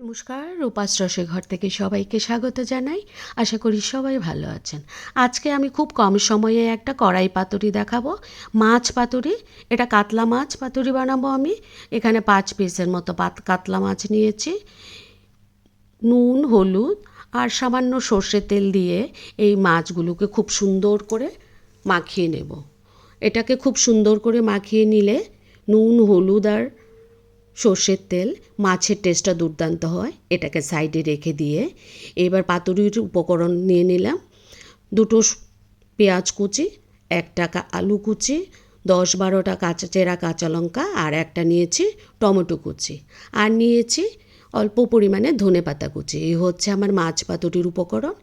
নমস্কার, রূপাস রসের ঘর থেকে সবাইকে স্বাগত জানাই। আশা করি সবাই ভালো আছেন। আজকে আমি খুব কম সময়ে একটা কড়াই পাতুরি দেখাবো, মাছ পাতুরি। এটা কাতলা মাছ পাতুরি বানাবো আমি। এখানে 5 পিসের মতো কাতলা মাছ নিয়েছি। নুন, হলুদ আর সামান্য সর্ষের তেল দিয়ে এই মাছগুলোকে খুব সুন্দর করে মাখিয়ে নেব। এটাকে খুব সুন্দর করে মাখিয়ে নিলে নুন, হলুদ আর সর্ষের তেল মাছের টেস্টটা দুর্দান্ত হয়। এটাকে সাইডে রেখে দিয়ে এবার পাতুরির উপকরণ নিয়ে নিলাম। 2টো পেঁয়াজ কুচি, 1টা আলু কুচি, 10-12টা চেরা কাঁচা লঙ্কা আর একটা নিয়েছি টমেটো কুচি, আর নিয়েছি অল্প পরিমাণে ধনেপাতা কুচি। এই হচ্ছে আমার মাছ পাতুরির উপকরণ।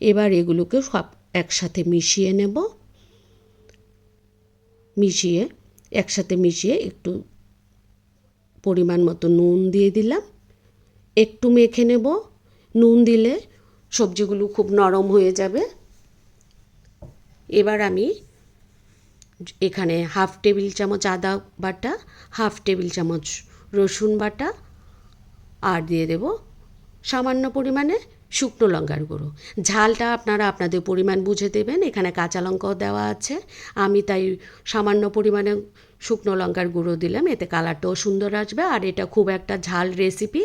এবার এগুলোকে সব একসাথে মিশিয়ে একটু পরিমাণ মতো নুন দিয়ে দিলাম। একটু মেখে নেব। নুন দিলে সবজিগুলো খুব নরম হয়ে যাবে। এবার আমি এখানে 1/2 টেবিল চামচ আদা বাটা, 1/2 টেবিল চামচ রসুন বাটা আর দিয়ে দেব সামান্য পরিমাণে শুকনো লঙ্কার গুঁড়ো। ঝালটা আপনারা আপনাদের পরিমাণ বুঝে দেবেন। এখানে কাঁচা লঙ্কাও দেওয়া আছে, আমি তাই সামান্য পরিমাণে শুকনো লঙ্কার গুঁড়ো দিলাম। এতে কালারটাও সুন্দর আসবে আর এটা খুব একটা ঝাল রেসিপি,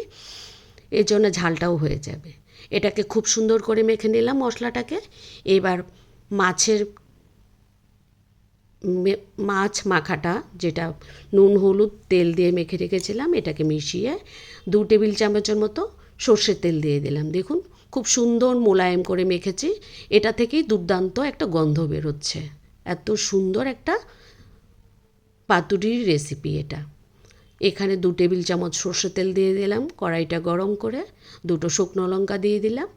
এর জন্য ঝালটাও হয়ে যাবে। এটাকে খুব সুন্দর করে মেখে নিলাম মশলাটাকে। এবার মাছ মাখাটা, যেটা নুন হলুদ তেল দিয়ে মেখে রেখেছিলাম, এটাকে মিশিয়ে 2 টেবিল চামচের মতো সর্ষের তেল দিয়ে দিলাম। দেখুন খুব সুন্দর মোলায়েম করে মেখেছি। এটা থেকেই দুর্দান্ত একটা গন্ধ বেরোচ্ছে। এত সুন্দর একটা পাতুরির রেসিপি এটা। এখানে 2 টেবিল চামচ সর্ষের তেল দিয়ে দিলাম। কড়াইটা গরম করে 2টো শুকনো লঙ্কা দিয়ে দিলাম।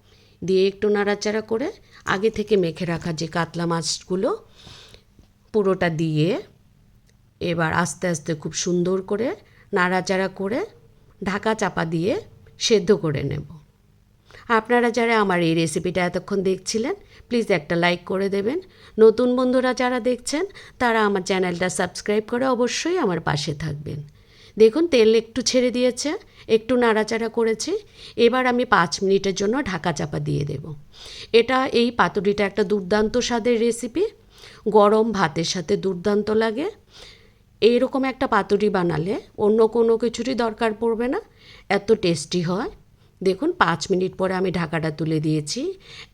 দিয়ে একটু নাড়াচাড়া করে আগে থেকে মেখে রাখা যে কাতলা মাছগুলো পুরোটা দিয়ে এবার আস্তে আস্তে খুব সুন্দর করে নাড়াচাড়া করে ঢাকা চাপা দিয়ে সেদ্ধ করে নেব। আপনারা যারা আমার এই রেসিপিটা এতক্ষণ দেখছিলেন, প্লিজ একটা লাইক করে দেবেন। নতুন বন্ধুরা যারা দেখছেন তারা আমার চ্যানেলটা সাবস্ক্রাইব করে অবশ্যই আমার পাশে থাকবেন। দেখুন তেল একটু ছেড়ে দিয়েছে, একটু নাড়াচাড়া করেছি। এবার আমি 5 মিনিটের জন্য ঢাকা চাপা দিয়ে দেব। এই পাতুরিটা একটা দুর্দান্ত স্বাদের রেসিপি, গরম ভাতের সাথে দুর্দান্ত লাগে। এইরকম একটা পাতুরি বানালে অন্য কোনো কিছুরই দরকার পড়বে না, এত টেস্টি হয়। দেখুন 5 মিনিট পরে আমি ঢাকাটা তুলে দিয়েছি।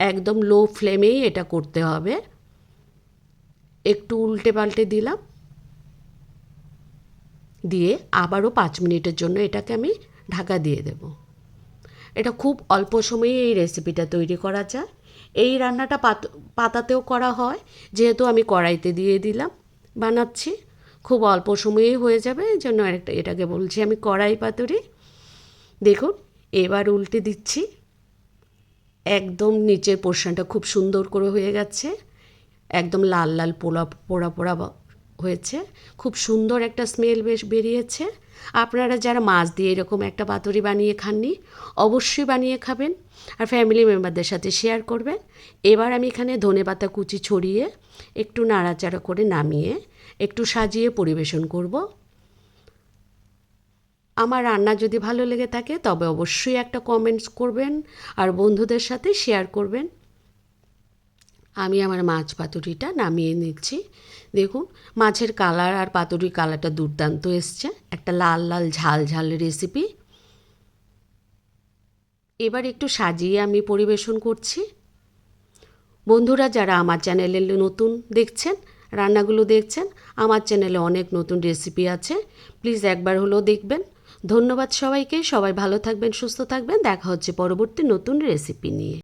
একদম লো ফ্লেমেই এটা করতে হবে। একটু উল্টে পাল্টে দিলাম, দিয়ে আবারও 5 মিনিটের জন্য এটাকে আমি ঢাকা দিয়ে দেব। এটা খুব অল্প সময়ে এই রেসিপিটা তৈরি করা যায়। এই রান্নাটা পাতাতেও করা হয়, যেহেতু আমি কড়াইতে দিয়ে দিলাম বানাচ্ছি, খুব অল্প সময়েই হয়ে যাবে। এই জন্য এটাকে বলছি আমি কড়াই পাতুরি। দেখুন এবার উল্টে দিচ্ছি। একদম নিচের পোর্শনটা খুব সুন্দর করে হয়ে গেছে, একদম লাল লাল পোড়া পোড়া হয়েছে। খুব সুন্দর একটা স্মেল বেরিয়েছে। আপনারা যারা মাছ দিয়ে এরকম একটা পাতুরি বানিয়ে খাননি, অবশ্যই বানিয়ে খাবেন আর ফ্যামিলি মেম্বারদের সাথে শেয়ার করবেন। এবার আমি এখানে ধনেপাতা কুচি ছড়িয়ে একটু নাড়াচাড়া করে নামিয়ে একটু সাজিয়ে পরিবেশন করব। আমার রান্না যদি ভালো লেগে থাকে তবে অবশ্যই একটা কমেন্টস করবেন আর বন্ধুদের সাথে শেয়ার করবেন। আমি আমার মাছ পাতুরিটা নামিয়ে নিচ্ছি। দেখুন মাছের কালার আর পাতুরির কালারটা দুর্দান্ত এসছে, একটা লাল লাল ঝাল ঝাল রেসিপি। এবার একটু সাজিয়ে আমি পরিবেশন করছি। বন্ধুরা যারা আমার চ্যানেলে নতুন দেখছেন, রান্নাগুলো দেখছেন, আমার চ্যানেলে অনেক নতুন রেসিপি আছে, প্লিজ একবার হলেও দেখবেন। ধন্যবাদ সবাইকে। সবাই ভালো থাকবেন, সুস্থ থাকবেন। দেখা হচ্ছে পরবর্তী নতুন রেসিপি নিয়ে।